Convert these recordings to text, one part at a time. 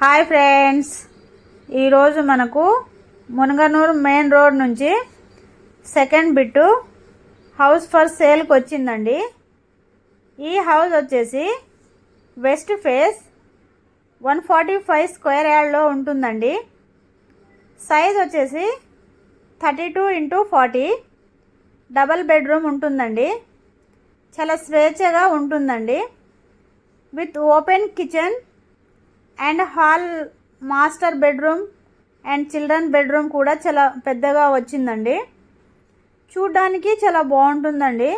Hi friends, ఈరోజు మనకు Munaganur main road నుంచి సెకండ్ బిట్టు హౌస్ ఫర్ సేల్కి వచ్చిందండి. ఈ హౌస్ వచ్చేసి వెస్ట్ ఫేస్ 145 స్క్వేర్ యార్డ్లో ఉంటుందండి. సైజ్ వచ్చేసి 32x40 డబల్ బెడ్రూమ్ ఉంటుందండి. చాలా స్వేచ్ఛగా ఉంటుందండి. With open kitchen and hall, master bedroom and children bedroom కూడా చాలా పెద్దగా వచ్చిందండి. చూడ్డానికి చాలా బాగుంటుందండి.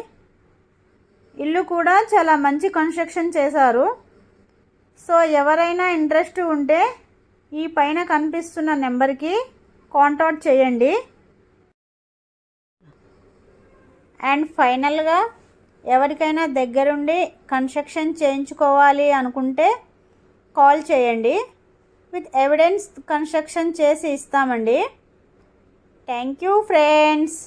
ఇల్లు కూడా చాలా మంచి కన్స్ట్రక్షన్ చేశారు. సో ఎవరైనా ఇంట్రెస్ట్ ఉంటే ఈ పైన కనిపిస్తున్న నెంబర్కి కాంటాక్ట్ చేయండి. అండ్ ఫైనల్గా ఎవరికైనా దగ్గరుండి కన్స్ట్రక్షన్ చేయించుకోవాలి అనుకుంటే కాల్ చేయండి. విత్ ఎవిడెన్స్ కన్స్ట్రక్షన్ చేసి ఇస్తామండి. Thank you friends.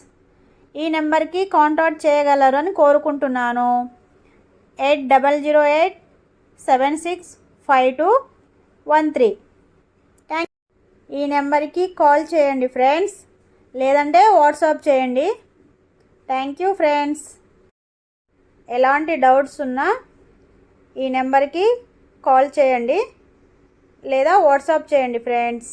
ఈ నెంబర్కి కాంటాక్ట్ చేయగలరు అని కోరుకుంటున్నాను. 8008765213. ఈ నెంబర్కి కాల్ చేయండి ఫ్రెండ్స్, లేదంటే వాట్సాప్ చేయండి. Thank you friends. ఎలాంటి డౌట్స్ ఉన్నా ఈ నెంబర్కి కాల్ చేయండి లేదా వాట్సాప్ చేయండి ఫ్రెండ్స్.